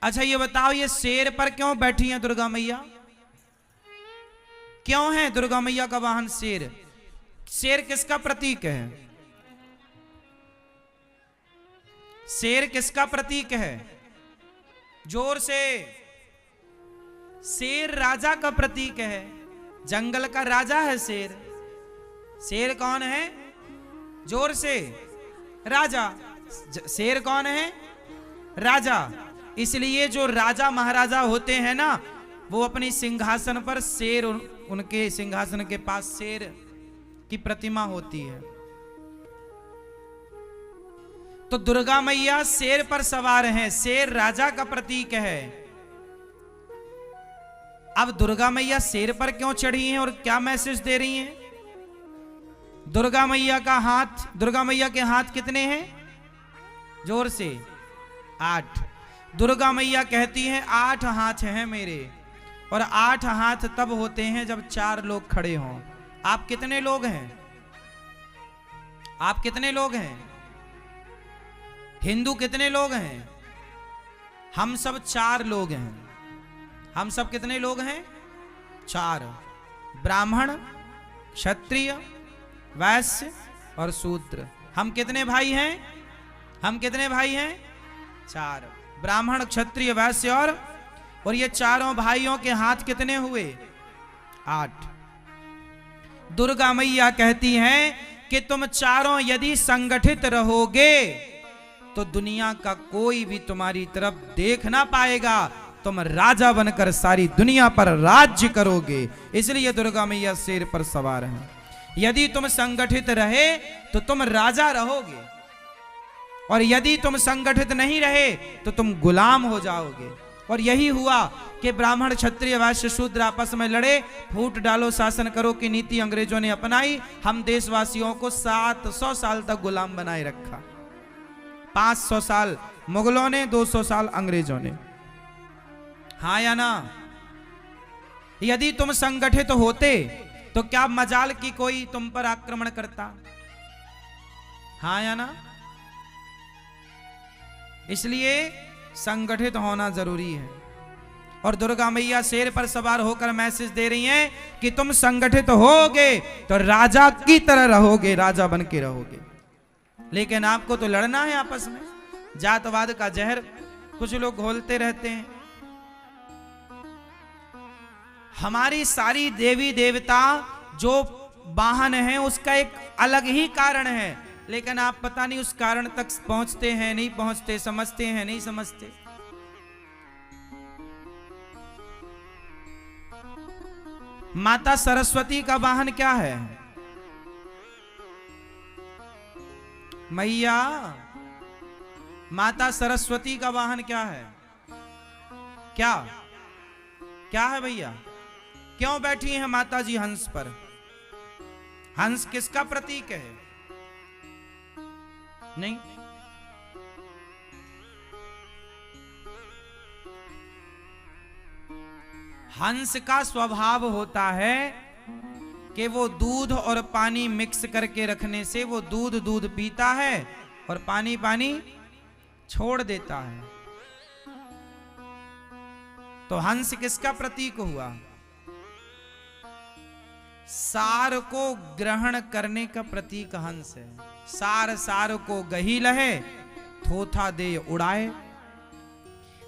अच्छा ये बताओ, ये शेर पर क्यों बैठी हैं दुर्गा मैया? क्यों है दुर्गा मैया का वाहन शेर? शेर किसका प्रतीक है? शेर किसका प्रतीक है? जोर से। शेर राजा का प्रतीक है, जंगल का राजा है शेर। शेर कौन है? जोर से। राजा। शेर कौन है? राजा। इसलिए जो राजा महाराजा होते हैं ना, वो अपनी सिंहासन पर शेर, उनके सिंहासन के पास शेर की प्रतिमा होती है। तो दुर्गा मैया शेर पर सवार हैं, शेर राजा का प्रतीक है। अब दुर्गा मैया शेर पर क्यों चढ़ी हैं और क्या मैसेज दे रही हैं? दुर्गा मैया का हाथ, दुर्गा मैया के हाथ कितने हैं? जोर से। 8। दुर्गा मैया कहती हैं 8 हाथ हैं मेरे, और 8 हाथ तब होते हैं जब 4 लोग खड़े हों। आप कितने लोग हैं? आप कितने लोग हैं? हिंदू कितने लोग हैं? हम सब 4 लोग हैं। हम सब कितने लोग हैं? 4। ब्राह्मण, क्षत्रिय, वैश्य और शूद्र। हम कितने भाई हैं? हम कितने भाई हैं? 4। ब्राह्मण, क्षत्रिय, वैश्य और ये चारों भाइयों के हाथ कितने हुए? 8। दुर्गा मैया कहती हैं कि तुम चारों यदि संगठित रहोगे तो दुनिया का कोई भी तुम्हारी तरफ देख ना पाएगा, तुम राजा बनकर सारी दुनिया पर राज्य करोगे। इसलिए दुर्गा मैया शेर पर सवार हैं। यदि तुम संगठित रहे तो तुम राजा रहोगे, और यदि तुम संगठित नहीं रहे तो तुम गुलाम हो जाओगे। और यही हुआ कि ब्राह्मण, क्षत्रिय, वैश्य, शूद्र आपस में लड़े। फूट डालो शासन करो की नीति अंग्रेजों ने अपनाई। हम देशवासियों को 700 साल तक गुलाम बनाए रखा। 500 साल मुगलों ने, 200 साल अंग्रेजों ने। हाँ या ना? यदि तुम संगठित होते तो क्या मजाल की कोई तुम पर आक्रमण करता? हाँ या ना? इसलिए संगठित होना जरूरी है। और दुर्गा मैया शेर पर सवार होकर मैसेज दे रही हैं कि तुम संगठित होगे तो राजा की तरह रहोगे, राजा बन के रहोगे। लेकिन आपको तो लड़ना है आपस में। जातवाद का जहर कुछ लोग घोलते रहते हैं। हमारी सारी देवी देवता जो वाहन है उसका एक अलग ही कारण है, लेकिन आप पता नहीं उस कारण तक पहुंचते हैं नहीं पहुंचते, समझते हैं नहीं समझते। माता सरस्वती का वाहन क्या है? मैया, माता सरस्वती का वाहन क्या है? क्या क्या है भैया? क्यों बैठी हैं माता जी हंस पर? हंस किसका प्रतीक है? नहीं, हंस का स्वभाव होता है कि वो दूध और पानी मिक्स करके रखने से वो दूध पीता है और पानी छोड़ देता है। तो हंस किसका प्रतीक हुआ? सार को ग्रहण करने का प्रतीक हंस है। सार को गही लहे, थोथा दे उड़ाए।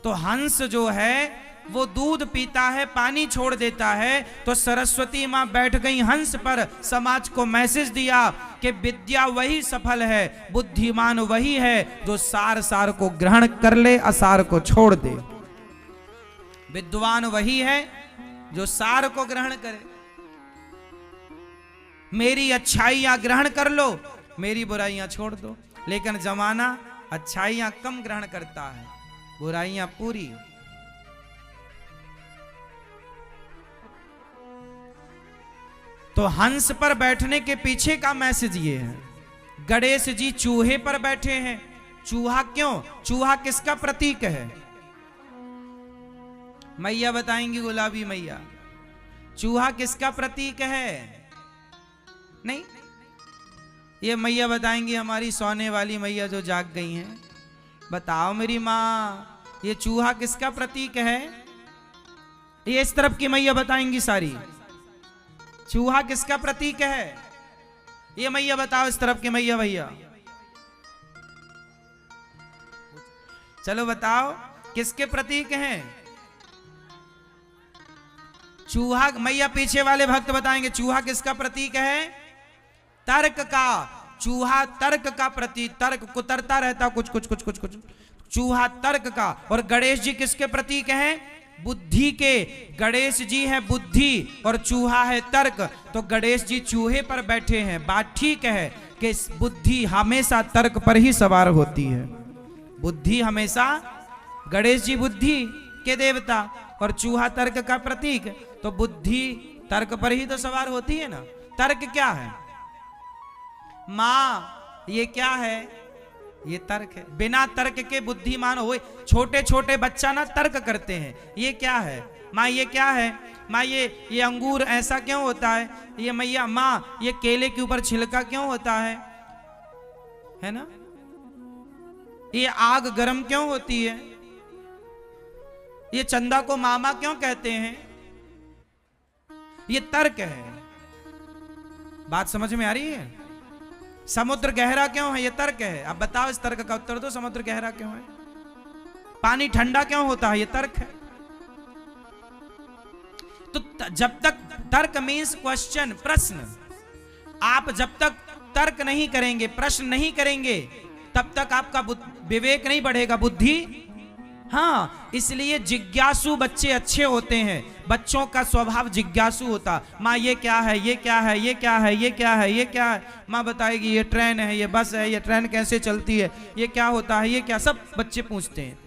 तो हंस जो है वो दूध पीता है, पानी छोड़ देता है। तो सरस्वती मां बैठ गई हंस पर, समाज को मैसेज दिया कि विद्या वही सफल है, बुद्धिमान वही है जो सार को ग्रहण कर ले, असार को छोड़ दे। विद्वान वही है जो सार को ग्रहण करे। मेरी अच्छाइयां ग्रहण कर लो, मेरी बुराइयां छोड़ दो। लेकिन जमाना अच्छाइयां कम ग्रहण करता है, बुराइयां पूरी। तो हंस पर बैठने के पीछे का मैसेज ये है। गणेश जी चूहे पर बैठे हैं। चूहा क्यों? चूहा किसका प्रतीक है? मैया बताएंगी, गुलाबी मैया, चूहा किसका प्रतीक है? नहीं, ये मैया बताएंगी, हमारी सोने वाली मैया जो जाग गई हैं। बताओ मेरी माँ, ये चूहा किसका प्रतीक है? ये इस तरफ की मैया बताएंगी सारी। चूहा किसका प्रतीक है? ये मैया बताओ, इस तरफ के मैया भैया, चलो बताओ किसके प्रतीक हैं? चूहा। मैया पीछे वाले भक्त बताएंगे चूहा किसका प्रतीक है? तर्क का। चूहा तर्क का प्रतीक, तर्क कुतरता रहता कुछ कुछ कुछ कुछ कुछ, चूहा तर्क का। और गणेश जी किसके प्रतीक हैं? बुद्धि के। गणेश जी है बुद्धि और चूहा है तर्क। तो गणेश जी चूहे पर बैठे हैं। बात ठीक है कि बुद्धि हमेशा तर्क पर ही सवार होती है। बुद्धि हमेशा, गणेश जी बुद्धि के देवता और चूहा तर्क का प्रतीक, तो बुद्धि तर्क पर ही तो सवार होती है ना। तर्क क्या है? मां ये क्या है? ये तर्क है। बिना तर्क के बुद्धिमान हो। छोटे छोटे बच्चा ना तर्क करते हैं, ये क्या है माँ, ये क्या है माँ, ये अंगूर ऐसा क्यों होता है, ये मैया माँ ये केले के ऊपर छिलका क्यों होता है ना, ये आग गर्म क्यों होती है, ये चंदा को मामा क्यों कहते हैं, ये तर्क है। बात समझ में आ रही है? समुद्र गहरा क्यों है? ये तर्क है। अब बताओ इस तर्क का उत्तर दो, समुद्र गहरा क्यों है? पानी ठंडा क्यों होता है? ये तर्क है। तो जब तक तर्क मीन्स क्वेश्चन, प्रश्न, आप जब तक तर्क नहीं करेंगे, प्रश्न नहीं करेंगे, तब तक आपका विवेक नहीं बढ़ेगा, बुद्धि। हाँ, इसलिए जिज्ञासु बच्चे अच्छे होते हैं। बच्चों का स्वभाव जिज्ञासु होता। माँ ये क्या है, ये क्या है, ये क्या है, ये क्या है, ये क्या है, माँ बताएगी ये ट्रेन है, ये बस है, ये ट्रेन कैसे चलती है, ये क्या होता है, ये क्या, सब बच्चे पूछते हैं।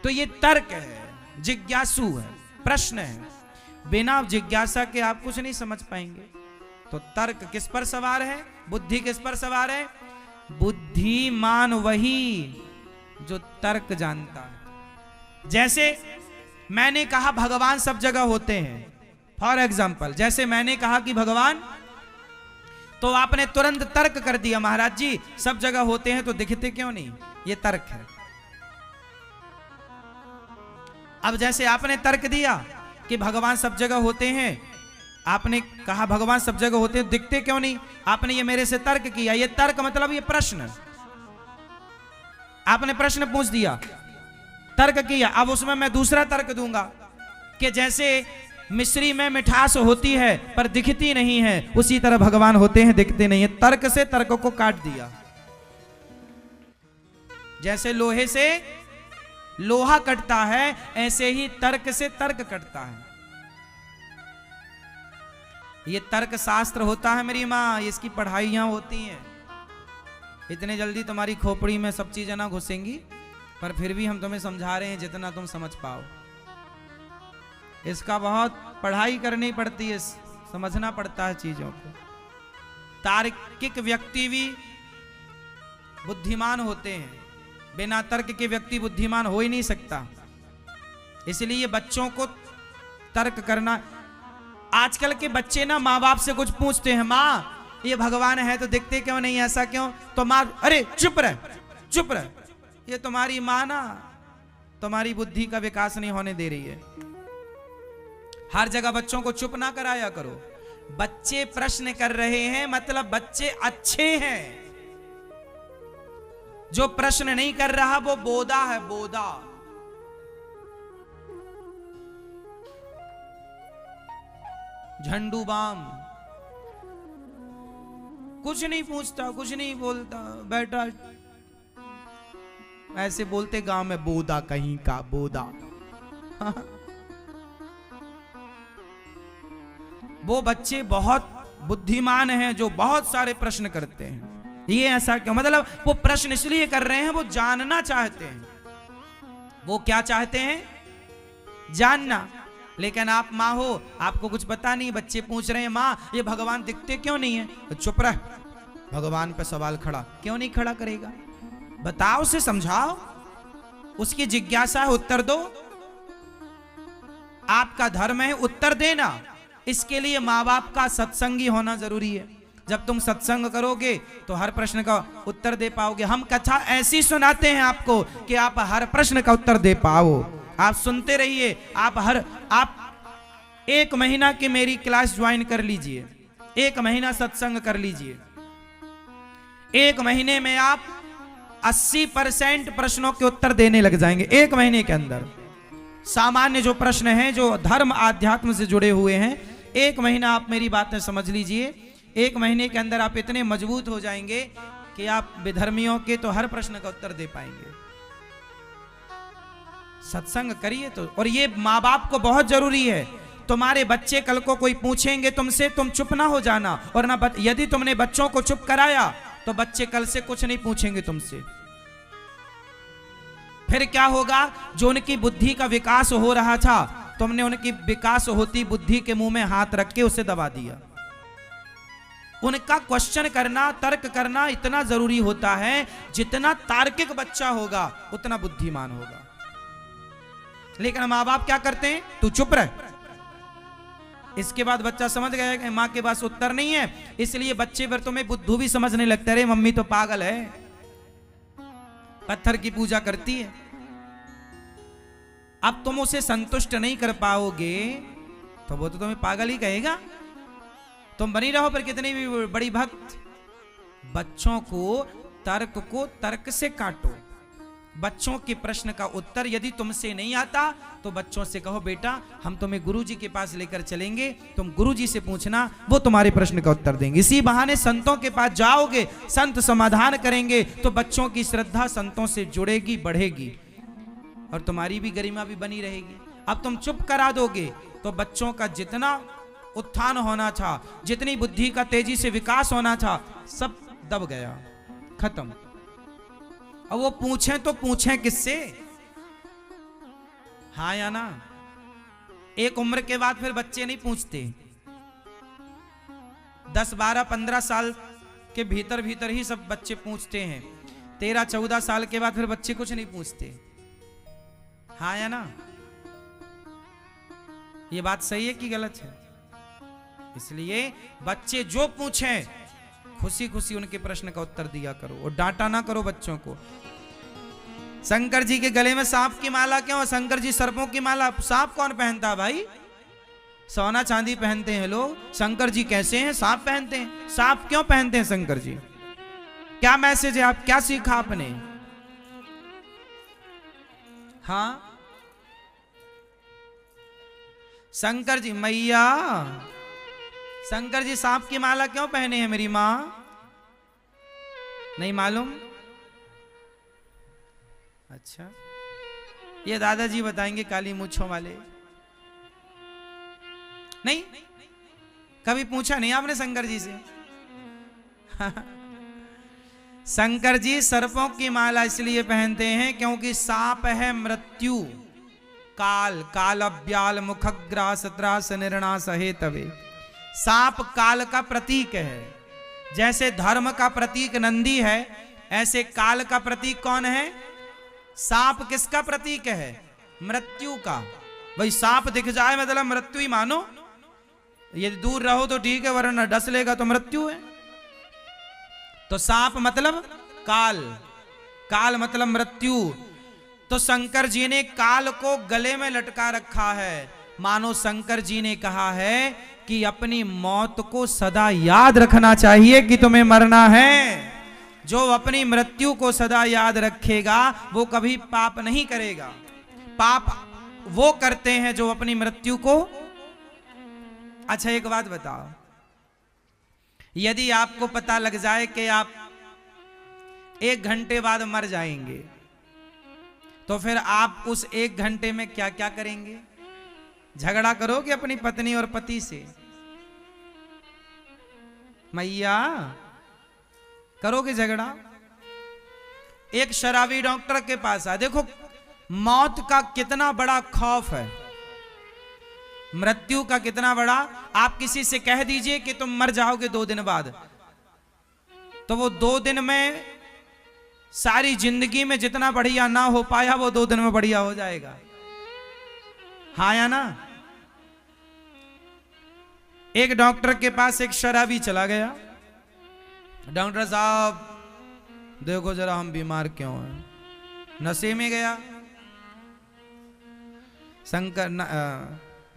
तो ये तर्क है, जिज्ञासु है, प्रश्न है। बिना जिज्ञासा के आप कुछ नहीं समझ पाएंगे। तो तर्क किस पर सवार है? बुद्धि किस पर सवार है? बुद्धिमान वही जो तर्क जानता है। जैसे मैंने कहा भगवान सब जगह होते हैं, फॉर एग्जाम्पल, जैसे मैंने कहा कि भगवान, तो आपने तुरंत तर्क कर दिया महाराज जी सब जगह होते हैं तो दिखते क्यों नहीं, ये तर्क है। अब जैसे आपने तर्क दिया कि भगवान सब जगह होते हैं, आपने कहा भगवान सब जगह होते हैं, दिखते क्यों नहीं, आपने ये मेरे से तर्क किया। ये तर्क मतलब ये प्रश्न, आपने प्रश्न पूछ दिया, तर्क किया। अब उसमें मैं दूसरा तर्क दूंगा कि जैसे मिश्री में मिठास होती है पर दिखती नहीं है, उसी तरह भगवान होते हैं दिखते नहीं है। तर्क से तर्क को काट दिया। जैसे लोहे से लोहा कटता है, ऐसे ही तर्क से तर्क कटता है। ये तर्क शास्त्र होता है मेरी माँ, इसकी पढ़ाइयां होती हैं। इतने जल्दी तुम्हारी खोपड़ी में सब चीजें ना घुसेंगी, पर फिर भी हम तुम्हें समझा रहे हैं जितना तुम समझ पाओ। इसका बहुत पढ़ाई करनी पड़ती है, समझना पड़ता है चीजों को। तार्किक व्यक्ति भी बुद्धिमान होते हैं, बिना तर्क के व्यक्ति बुद्धिमान हो ही नहीं सकता। इसलिए बच्चों को तर्क करना। आजकल के बच्चे ना माँ बाप से कुछ पूछते हैं, माँ ये भगवान है तो दिखते क्यों नहीं, ऐसा क्यों, तो माँ अरे चुप रह, चुप रह, ये तुम्हारी माँ ना तुम्हारी बुद्धि का विकास नहीं होने दे रही है। हर जगह बच्चों को चुप ना कराया करो। बच्चे प्रश्न कर रहे हैं मतलब बच्चे अच्छे हैं। जो प्रश्न नहीं कर रहा वो बोदा है, बोदा। झंडू बाम कुछ नहीं पूछता, कुछ नहीं बोलता, बैठा ऐसे बोलते गांव में, बोदा कहीं का बोदा। वो बच्चे बहुत बुद्धिमान हैं जो बहुत सारे प्रश्न करते हैं। ये ऐसा क्यों, मतलब वो प्रश्न इसलिए कर रहे हैं, वो जानना चाहते हैं। वो क्या चाहते हैं? जानना। लेकिन आप माँ हो, आपको कुछ पता नहीं, बच्चे पूछ रहे हैं माँ ये भगवान दिखते क्यों नहीं है, तो चुप रह। भगवान पे सवाल खड़ा क्यों नहीं खड़ा करेगा, बताओ, उसे समझाओ, उसकी जिज्ञासा है, उत्तर दो। आपका धर्म है उत्तर देना। इसके लिए माँ बाप का सत्संगी होना जरूरी है। जब तुम सत्संग करोगे तो हर प्रश्न का उत्तर दे पाओगे। हम कथा ऐसी सुनाते हैं आपको कि आप हर प्रश्न का उत्तर दे पाओ। आप सुनते रहिए। आप 1 महीना की मेरी क्लास ज्वाइन कर लीजिए, 1 महीना सत्संग कर लीजिए। 1 महीने में आप 80% प्रश्नों के उत्तर देने लग जाएंगे। 1 महीने के अंदर सामान्य जो प्रश्न हैं, जो धर्म आध्यात्म से जुड़े हुए हैं, 1 महीना आप मेरी बातें समझ लीजिए। 1 महीने के अंदर आप इतने मजबूत हो जाएंगे कि आप विधर्मियों के तो हर प्रश्न का उत्तर दे पाएंगे। सत्संग करिए तो। और ये माँ बाप को बहुत जरूरी है। तुम्हारे बच्चे कल को कोई पूछेंगे तुमसे, तुम चुप ना हो जाना। और ना यदि तुमने बच्चों को चुप कराया तो बच्चे कल से कुछ नहीं पूछेंगे तुमसे। फिर क्या होगा? जो उनकी बुद्धि का विकास हो रहा था, तुमने उनकी विकास होती बुद्धि के मुंह में हाथ रख के उसे दबा दिया। उनका क्वेश्चन करना, तर्क करना इतना जरूरी होता है। जितना तार्किक बच्चा होगा उतना बुद्धिमान होगा। लेकिन माँ बाप क्या करते हैं? तू चुप रह। इसके बाद बच्चा समझ गया कि माँ के पास उत्तर नहीं है, इसलिए बच्चे पर तुम्हें बुद्धू भी समझने लगता है। अरे मम्मी तो पागल है, पत्थर की पूजा करती है। अब तुम उसे संतुष्ट नहीं कर पाओगे तो वो तो तुम्हें पागल ही कहेगा। तुम बनी रहो पर कितनी भी बड़ी भक्त। बच्चों को तर्क से काटो। बच्चों के प्रश्न का उत्तर यदि तुमसे नहीं आता तो बच्चों से कहो, बेटा हम तुम्हें गुरुजी के पास लेकर चलेंगे, तुम गुरुजी से पूछना, वो तुम्हारे प्रश्न का उत्तर देंगे। इसी बहाने संतों के पास जाओगे, संत समाधान करेंगे तो बच्चों की श्रद्धा संतों से जुड़ेगी, बढ़ेगी और तुम्हारी भी गरिमा भी बनी रहेगी। अब तुम चुप करा दोगे तो बच्चों का जितना उत्थान होना था, जितनी बुद्धि का तेजी से विकास होना था, सब दब गया, खत्म। अब वो पूछें तो पूछें किससे? हाँ या ना? एक उम्र के बाद फिर बच्चे नहीं पूछते। 10, 12, 15 साल के भीतर भीतर ही सब बच्चे पूछते हैं। 13, 14 साल के बाद फिर बच्चे कुछ नहीं पूछते। हाँ या ना? ये बात सही है कि गलत है? इसलिए बच्चे जो पूछें खुशी खुशी उनके प्रश्न का उत्तर दिया करो और डांटा ना करो बच्चों को। शंकर जी के गले में सांप की माला क्यों? शंकर जी सर्पों की माला, सांप कौन पहनता है भाई? सोना चांदी पहनते हैं लोग। शंकर जी कैसे हैं? सांप पहनते हैं। सांप क्यों पहनते हैं शंकर जी? क्या मैसेज है? आप क्या सीखा आपने? हाँ, शंकर जी मैया, शंकर जी सांप की माला क्यों पहने हैं मेरी मां? नहीं मालूम? अच्छा, ये दादाजी बताएंगे, काली मूंछों वाले। नहीं, कभी पूछा नहीं आपने शंकर जी से? शंकर जी सर्पों की माला इसलिए पहनते हैं क्योंकि सांप है मृत्यु, काल, कालव्याल मुखग्रास त्रास निर्णास हेतवे। सांप काल का प्रतीक है। जैसे धर्म का प्रतीक नंदी है, ऐसे काल का प्रतीक कौन है? सांप किसका प्रतीक है? मृत्यु का। भाई सांप दिख जाए मतलब मृत्यु ही मानो। यदि दूर रहो तो ठीक है, वरना डस लेगा तो मृत्यु है। तो सांप मतलब काल, काल मतलब मृत्यु। तो शंकर जी ने काल को गले में लटका रखा है। मानो शंकर जी ने कहा है कि अपनी मौत को सदा याद रखना चाहिए कि तुम्हें मरना है। जो अपनी मृत्यु को सदा याद रखेगा वो कभी पाप नहीं करेगा। पाप वो करते हैं जो अपनी मृत्यु को। अच्छा एक बात बताओ, यदि आपको पता लग जाए कि आप 1 घंटे बाद मर जाएंगे तो फिर आप उस 1 घंटे में क्या क्या करेंगे? झगड़ा करोगे अपनी पत्नी और पति से? मैया, करोगे झगड़ा? एक शराबी डॉक्टर के पास आ, देखो मौत का कितना बड़ा खौफ है, मृत्यु का कितना बड़ा। आप किसी से कह दीजिए कि तुम मर जाओगे 2 दिन बाद, तो वो 2 दिन में सारी जिंदगी में जितना बढ़िया ना हो पाया वो 2 दिन में बढ़िया हो जाएगा। हाँ या ना? एक डॉक्टर के पास एक शराबी चला गया, डॉक्टर साहब देखो जरा हम बीमार क्यों हैं। नशे में गया।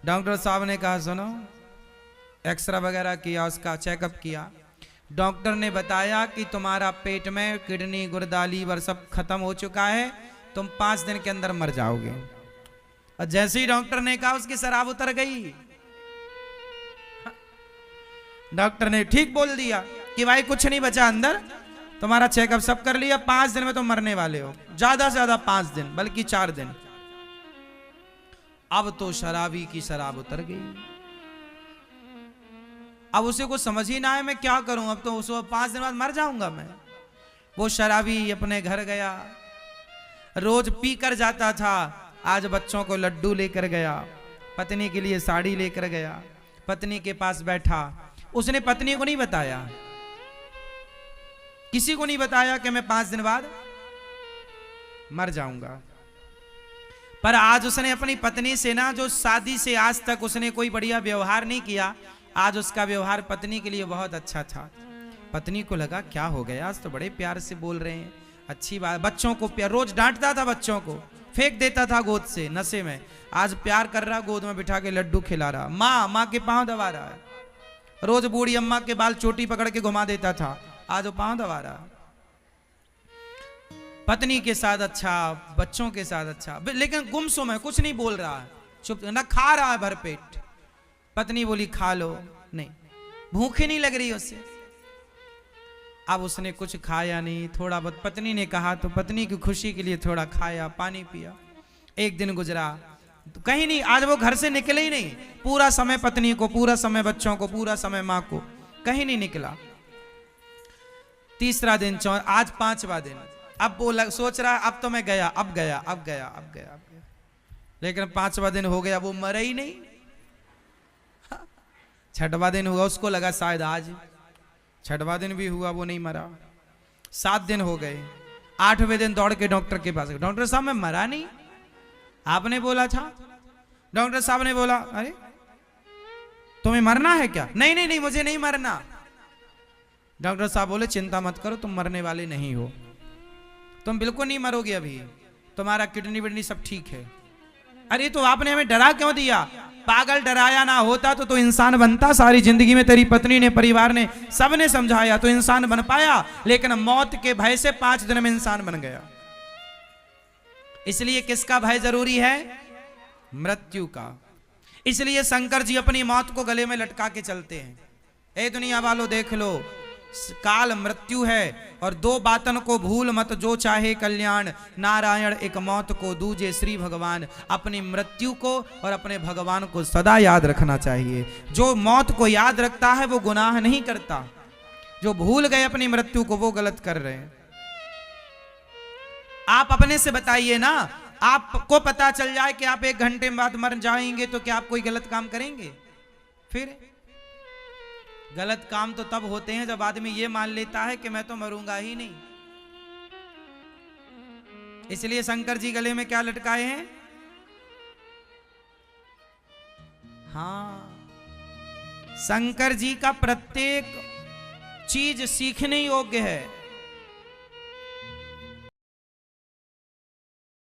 डॉक्टर साहब ने कहा सुनो, एक्सरे वगैरह किया, उसका चेकअप किया। डॉक्टर ने बताया कि तुम्हारा पेट में किडनी गुर्दा लीवर सब खत्म हो चुका है, तुम 5 दिन के अंदर मर जाओगे। और जैसे ही डॉक्टर ने कहा उसकी शराब उतर गई। डॉक्टर ने ठीक बोल दिया कि भाई कुछ नहीं बचा अंदर, तुम्हारा चेकअप सब कर लिया, 5 दिन में तुम मरने वाले हो, ज्यादा से ज्यादा 5 दिन बल्कि 4 दिन। अब तो शराबी की शराब उतर गई। अब उसे कुछ समझ ही ना आए मैं क्या करूं, अब तो उसको 5 दिन बाद मर जाऊंगा मैं। वो शराबी अपने घर गया, रोज पी कर जाता था, आज बच्चों को लड्डू लेकर गया, पत्नी के लिए साड़ी लेकर गया, पत्नी के पास बैठा। उसने पत्नी को नहीं बताया, किसी को नहीं बताया कि मैं 5 दिन बाद मर जाऊंगा। पर आज उसने अपनी पत्नी से ना, जो शादी से आज तक उसने कोई बढ़िया व्यवहार नहीं किया, आज उसका व्यवहार पत्नी के लिए बहुत अच्छा था। पत्नी को लगा क्या हो गया, आज तो बड़े प्यार से बोल रहे हैं, अच्छी बात। बच्चों को प्यार, रोज डांटता था, बच्चों को फेंक देता था गोद से नशे में, आज प्यार कर रहा, गोद में बिठा के लड्डू खिला रहा, माँ के पांव दबा रहा है। रोज बूढ़ी अम्मा के बाल चोटी पकड़ के घुमा देता था, आज वो पांव दबा रहा। पत्नी के साथ अच्छा, बच्चों के साथ अच्छा, लेकिन गुमसुम है, कुछ नहीं बोल रहा है, चुप ना, खा रहा है भरपेट। पत्नी बोली खा लो, नहीं, भूखी नहीं लग रही उससे। अब उसने कुछ खाया नहीं, थोड़ा बहुत पत्नी ने कहा तो पत्नी की खुशी के लिए थोड़ा खाया, पानी पिया। एक दिन गुजरा, तो कहीं नहीं, आज वो घर से निकले ही नहीं, पूरा समय पत्नी को, पूरा समय बच्चों को, पूरा समय माँ को, कहीं नहीं निकला। तीसरा दिन, आज 5वां दिन। अब वो सोच रहा अब तो मैं गया, अब गया, अब गया, अब गया, अब गया। लेकिन 5वां दिन हो गया, वो मरा ही नहीं। 6वां दिन हुआ, उसको लगा शायद आज, 6वां दिन भी हुआ, वो नहीं मरा। 7 दिन हो गए, 8वें दिन दौड़ के डॉक्टर के पास, डॉक्टर साहब मैं मरा नहीं, आपने बोला था। डॉक्टर साहब ने बोला अरे तुम्हें मरना है क्या? नहीं नहीं नहीं, मुझे नहीं मरना। डॉक्टर साहब बोले चिंता मत करो, तुम मरने वाले नहीं हो, तुम बिल्कुल नहीं मरोगे, अभी तुम्हारा किडनी विडनी सब ठीक है। अरे तो आपने हमें डरा क्यों दिया? पागल, डराया ना होता तो इंसान बनता। सारी जिंदगी में तेरी पत्नी ने, परिवार ने, सबने समझाया तो इंसान बन पाया, लेकिन मौत के भय से 5 दिन में इंसान बन गया। इसलिए किसका भय जरूरी है? मृत्यु का। इसलिए शंकर जी अपनी मौत को गले में लटका के चलते हैं। ए दुनिया वालों देख लो, काल मृत्यु है, और 2 बातन को भूल मत, जो चाहे कल्याण, नारायण एक मौत को दूजे श्री भगवान। अपनी मृत्यु को और अपने भगवान को सदा याद रखना चाहिए। जो मौत को याद रखता है वो गुनाह नहीं करता, जो भूल गए अपनी मृत्यु को वो गलत कर रहे हैं। आप अपने से बताइए ना, आपको पता चल जाए कि आप 1 घंटे बाद मर जाएंगे तो क्या आप कोई गलत काम करेंगे? फिर गलत काम तो तब होते हैं जब आदमी ये मान लेता है कि मैं तो मरूंगा ही नहीं। इसलिए शंकर जी गले में क्या लटकाए हैं? हाँ, शंकर जी का प्रत्येक चीज सीखने योग्य है।